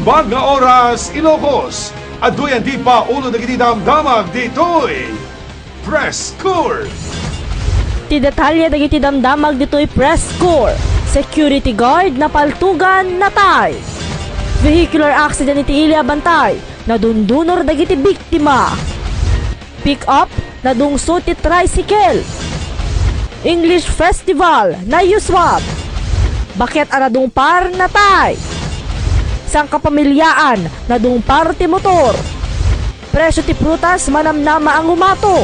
Imbag nga oras, Ilocos. At duyan di pa ulo na damdamag ditoy. Press Corps. Ti detalye dagiti damdamag ditoy Press Corps. Security guard na paltugan natay. Vehicular accident iti Ilia Bantay. Nadundunor dagiti biktima. Pick up na dungso ti tricycle. English Festival na yuswap. Bakit anadong par natay. Sang kapamilyaan na dungpar ti motor. Presyo ti prutas manamnama ang umato.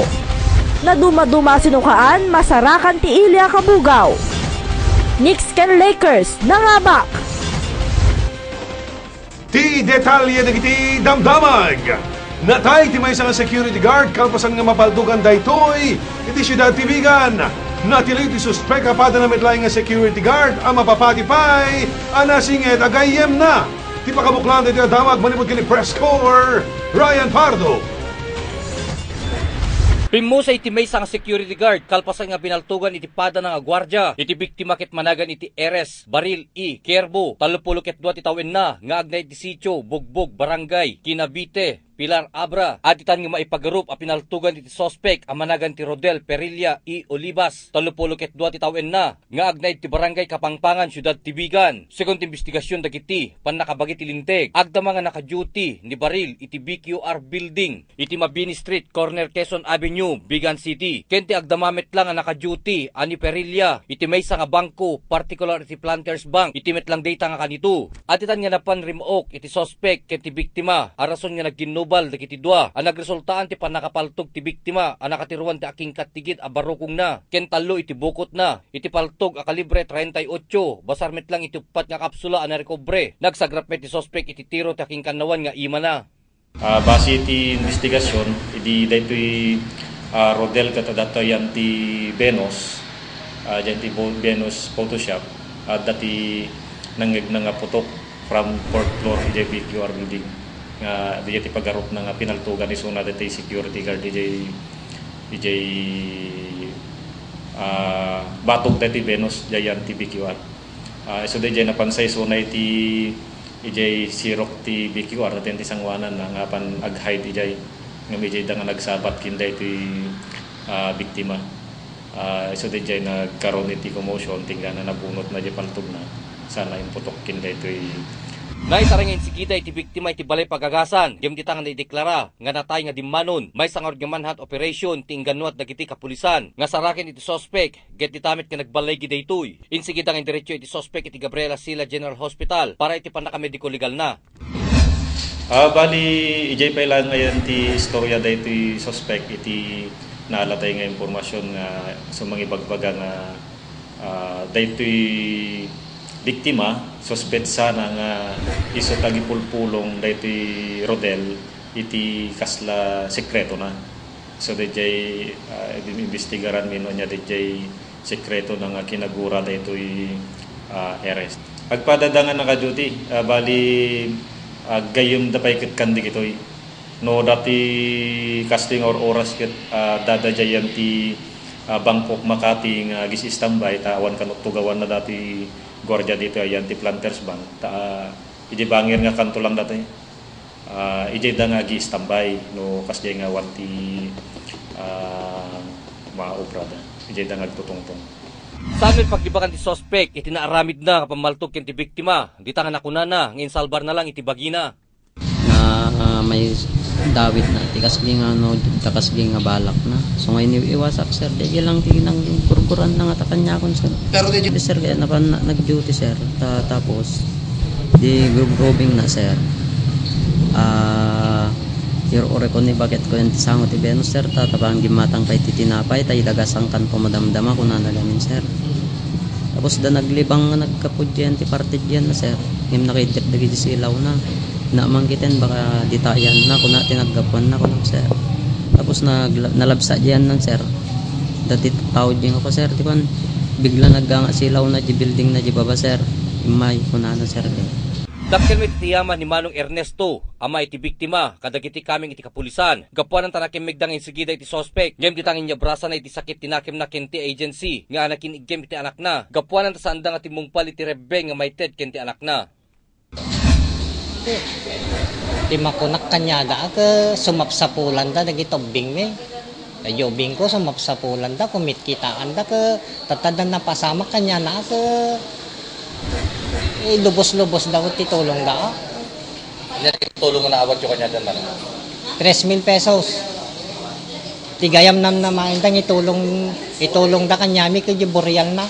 Na dumaduma sinukaan masarakan ti Ilia Kabugaw. Knicks ken Lakers nangabak. Ti detalye na kiti damdamag. Natay ti may isang security guard kalpasan nga mapaldugan daytoy iti siyudad ti Vigan. Natili ti suspek apada na metlaing nga security guard ang mapapatipay anasingit agayem na. Ti pakabuklan dito damag manipod kini Press Corps, Ryan Pardo. Pimusay iti may sang security guard kalpasan nga binaltugan iti pada ng agwardya iti biktima ket managan iti Eres, Baril, Kierbo, 32 ti tawen na nga agnay iti sitio, Bugbog, Barangay, Kinabite, Pilar Abra, aditan nga maipagarup a pinaltugan iti sospek a managan ti Rodel Perilla Olivas, 32 ti tawen na nga agnay ti Barangay Kapangpangan, Siyudad Tibigan. Second investigasyon dagiti pannakabagi ti linteg agdama nga naka-duty ni Baril iti BQR building iti Mabini Street, corner Quezon Avenue, Bigan City. Kenti agdamamet lang nga naka-duty ani Perilla iti maysa nga bangko, particular iti Planters Bank iti metlang data nga kanito. Aditan nga napan rimok iti sospek kenti biktima arason nga nagginubal dagiti dua ang nagresultaan ti panakapaltog ti biktima ang nakatiruan ti aking katigid a barukong na ken tallo iti bukot na iti paltog a kalibre 38 basar met lang iti upat nga kapsula ang narekobre nagsagrapet ti sospek iti tiro ti aking kanawan nga ima na. Base iti investigasyon idi daytoy Rodel katadatoyan ti Venus dyan ti Venus Photoshop dati nga putok from 4th floor iti BQR building nga DJ ti pagarup nga pinaltugan ni suna dati security guard DJ batok dati Venus jayan ti BQR. So DJ napansay suna ti DJ sirok ti BQR dati ti sangwanan nga pan ag-hide DJ nga DJ da nga nagsabat kinday ti biktima. So DJ nagkaroon iti commotion tingga na nabunot na di paltog na sana yung putok kinday ti Naisarangin si kita iti biktima iti balay pagagasan. Diyam ditang na ideklara nga natay nga dimmanon. May sangar nga manhunt operation tingganuat dagiti kapulisan. Nga sarakin iti sospek get ditamit nga nagbalay gida itoy. Insigitang indiretso iti sospek iti Gabriela Sila General Hospital para iti panakamediko legal na. Bali ijay pailan ngayon ti istorya da iti sospek iti nalatay nga impormasyon nga sumangibagbaga nga daytoy biktima suspect sana nga iso tagipulpulong daytoy Rodel iti kasla sekreto na. So dayjay investigaran mino nya dayjay sekreto na nga kinagura daytoy Eres. Agpadadangan naka-duty bali gayum da pay ket kandi kitoy. No dati casting or oras ket dadajayan ti Bangkok Makati nga gis standby tawan kanot tugawan na dati gwardiya dito ayan ti Planters Bank iji bangir nga kanto lang dati iji da nga gi-standby no kasjay nga wanti maobra da iji da nga tutungtong. Sa amin pagdibakan ti sospek iti naaramid na kapamaltog ken ti biktima dita nga nakunana ngin salbar na lang iti bagina na may dawit na ti kasli nga no kasli nga balak na so ngayon iwasak sir di lang ti nang kurkuran na nga takanya kon sir pero di sir kaya nag-duty sir tapos di grouping na sir your orekon ni bakit ko yung tisango ti Venus sir tapang gimatang kay titinapay tayo dagasang kan pumadamdama ko na nalamin sir tapos da naglibang nga nagkapudyan ti partidyan na sir ngim nakidip dagi silaw na namanggitin baka ditayan na kung natin naggapuan na ko lang sir tapos nalabsa diyan nan sir dati tawad din ako sir tipan bigla naganga silaw na di building na di baba sir imay kunana sir Dakkel met tiyaman ni Manong Ernesto ama iti biktima kadagiti kaming iti kapulisan gapuan ang tanakim megdang insigida iti sospek gem ditangin niya brasa na iti sakit tinakim na kenti agency nga anakin igem iti anak na gapuan ang tasandang ati mungpal iti rebbe nga may ted kenti anak na. Ti makunak kanyada ka sumapsapulan da dagitobing me. Ayobing ko sumapsapulan da kumit kitaan da ka tatadan na pasama kanya na ka lubos-lubos daw titulong da. Tulong na awat yung kanya dyan man. 3,000 pesos. Tigayam nam na maindang itulong da kanyami ka boreal na.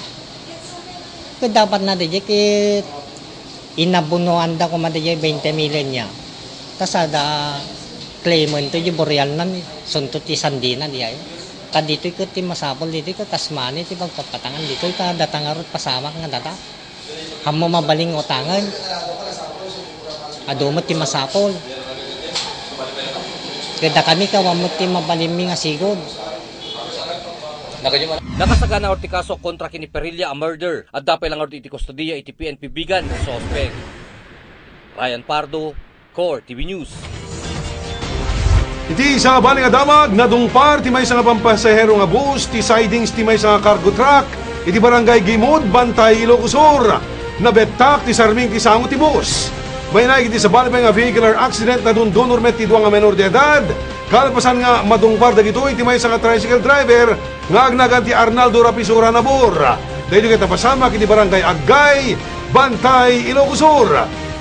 Ka dapat na di kit inabunuan da ko man di 20 million niya. Tasada claimant to boreal na sunto ti sandina di ay. Kadito ko ti masapol dito ko kasmani ti pagpapatangan dito ka datangarot pasamak nga data. Hamo mabaling utangan. Adumot ti masapol. Kada kami kawamot ti mabaliming nga sigod. Nakasagana orti kaso kontra kini Perilla a murder at dapay lang orti iti kustodiya iti PNP bigan suspect. Ryan Pardo, Core TV News. Iti sa baling adamag nadungpar ti may nga pampasahero nga bus ti sidings ti may nga cargo truck iti barangay Gimod, Bantay, Ilocos Sur. Nabettak ti sarming ti sango ti bus. May naigiti sa balibay nga vehicular accident na dundunor met ti duwa nga menor de edad. Kalpasan nga madungpar dagitoy ti may nga tricycle driver nga agnagan ti Arnaldo Rapisura Nabor. Dahil kita pasama kiti barangay Agay, Bantay, Ilocos Sur.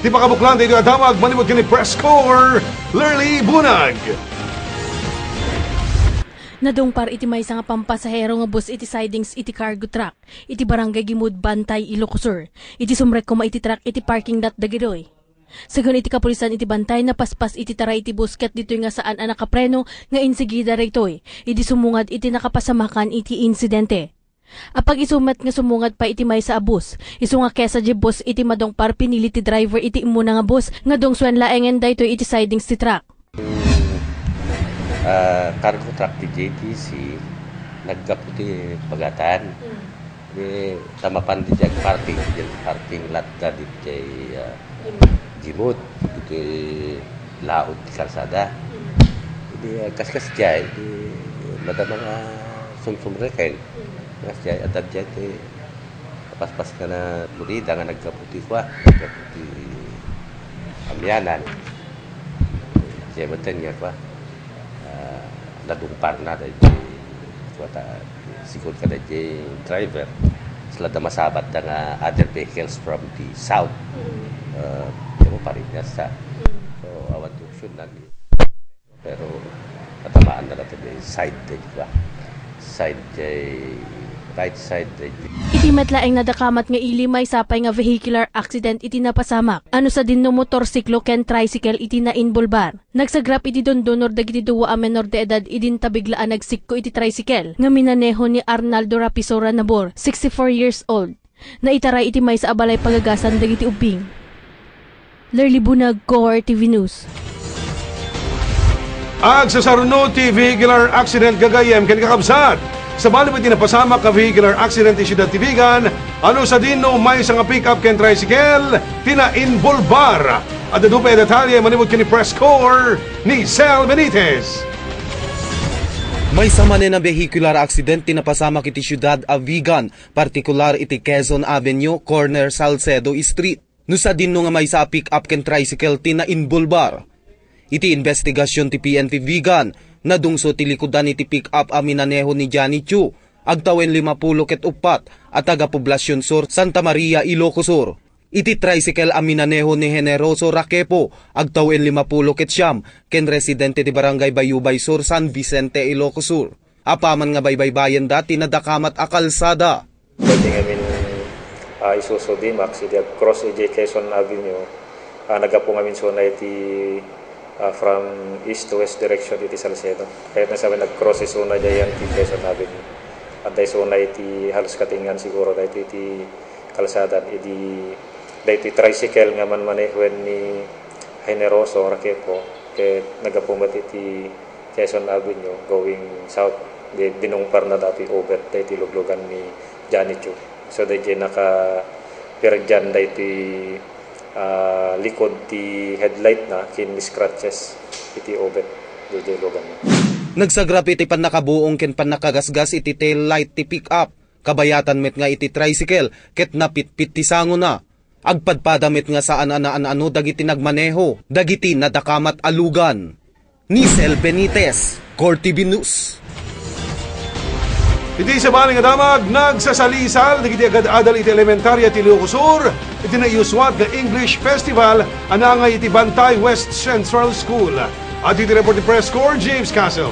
Ti pakabuklan dahil adamag manimod kini Press Corps, Lurley Bunag. Nadungpar iti may nga pampasahero nga bus iti sidings iti cargo truck iti barangay Gimod, Bantay, Ilocos Sur. Iti sumrek kuma iti truck iti parking lot dagidoy. Sagun iti kapulisan iti Bantay na paspas iti tara iti busket ditoy nga saan ang nakapreno nga insigida ritoy. Iti sumungad iti nakapasamakan iti insidente. Apag isumat nga sumungad pa iti may sa abus. Isu nga kesa di bus iti madongpar pinili ti driver iti imuna nga bus nga dong swen laengen daytoy iti sidings ti truck. Cargo truck ti JTC nagkaputi pagatan. Tamapan di parking lot da di Gimod, iti laot ti kalsada. Hindi kaskas dyan, madama nga sumsumreken. Kaskas dyan, atad dyan, kapaspas ka na turida nga nagkaputi kwa, nagkaputi amyanan. Diyan mo nga kwa, nadungpar na dyan, sikod ka na dyan driver. Sila na masabat na nga other vehicles from the south. Pero parinyas sa. So, awan tuksyon na. Pero, katamaan na natin yung side day ba? Right side day. Iti metlaeng nadakamat nga ilimay sapay nga vehicular accident iti napasamak. Ano sa din no motorsiklo ken tricycle iti na inbolbar. Nagsagrap iti dondonor dagiti duwa a menor de edad idin tabiglaan nagsikko iti tricycle. Nga minaneho ni Arnaldo Rapisura Nabor, 64 years old. Naitaray iti may sa abalay pagagasan dagiti ubing. Lurley Bunag, Core TV News. Ag sa sarunod ti vehicular accident gagayem ken kakabsat. Sa balibay tinapasamak ka vehicular accident ti Ciudad Tibigan, ano sa din no may nga pick-up ken tricycle, tina-involbar. At dadupay detalye manimod kini Press Corps ni Sel Benitez. May samanin na vehicular accident tinapasamak iti Ciudad Avigan, partikular iti Quezon Avenue, corner Salcedo Street. No sa din no nga may sa pick-up ken tricycle tina-involbar. Iti investigasyon ti PNP Vigan, nadungso ti likudan iti pick-up aminaneho ni Johnny Chu, agtawen 50 ket 4 at taga-Poblacion Sur, Santa Maria, Ilocos Sur. Iti tricycle aminaneho ni Generoso Raquepo, agtawen 50 ket 9 ken residente ti barangay Bayubay Sur, San Vicente, Ilocos Sur. Apaman nga baybaybayan dati nadakamat a kalsada. Pwede ngamin isuso di max iti cross iti Quezon Avenue. Nagapo ngamin so na iti from east to west direction iti Salcedo. Kahit na sabi nag-cross iso na dyan iti Quezon Avenue. At iso na iti halos katingan siguro dahito iti kalsada. Dahito tricycle nga man manehuen ni Generoso Raquepo. Kaya nagapumat iti Quezon Avenue going south. Dinungpar na dati over dahito luglugan ni Johnny Chu. So dahito naka-perjan dahito likod ti headlight na kin scratches iti obet DJ Logan. Nagsagrap iti panakabuong ken panakagasgas iti tail light ti pick up. Kabayatan met nga iti tricycle ket napitpit ti sango na. Agpadpadamit nga saan ano dagiti nagmaneho, dagiti nadakamat alugan. Nisel Benitez, Core TV News. Iti sa baling damag, nagsasalisal, dagiti agad-adal iti elementarya ti Ilocosur, iti naiyuswat nga English Festival, anangay iti Bantay West Central School. At iti report ni Press Corps, James Castle.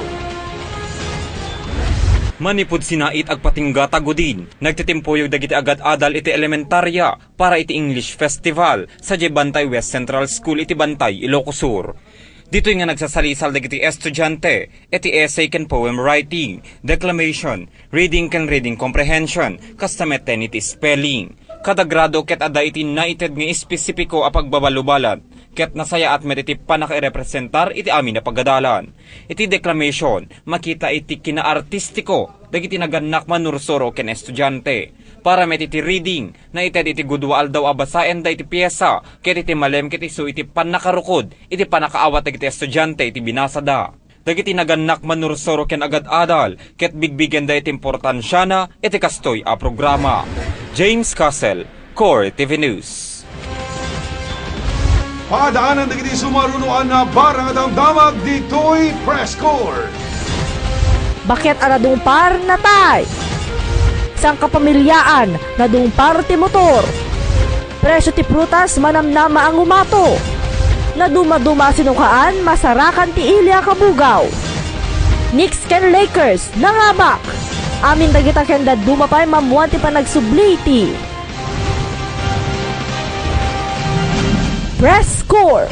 Manipod sinait agpatingga tagudin. Nagtitimpuyog dagiti agad-adal iti elementarya para iti English Festival sa Bantay West Central School iti Bantay, Ilocosur. Dito nga nagsasalisal dagiti estudyante iti essay ken poem writing, declamation, reading ken reading comprehension, kastameten iti spelling. Kada grado ket ada iti naited nga espesipiko a pagbabalubalan. Ket nasaya at met iti panaka-representar iti amin na pagadalan. Iti declamation, makita iti kinaartistiko, dagiti naganak manursoro ken estudyante. Para met iti reading, na ited iti gudwaal daw abasaen da iti piyesa, ket iti malem ket isu iti panakarukod, iti panakaawat dagiti estudyante iti binasada. Dagiti naganak manursoro ken agad-adal, ket bigbigen da iti importansya na iti kastoy a programa. James Castle, Core TV News. Padaanan dagiti sumarunuan na barang at damag dito'y Press Corps. Bakit aradumpar na tay? Sang kapamilyaan na dumpar ti motor. Presyo ti prutas manamnama ang umato. Na dumaduma sinukaan masarakan ti Ilya Kabugaw. Knicks ken Lakers nangabak. Amin dagita ken daduma pay mamuan ti panagsubliti. Press Corps.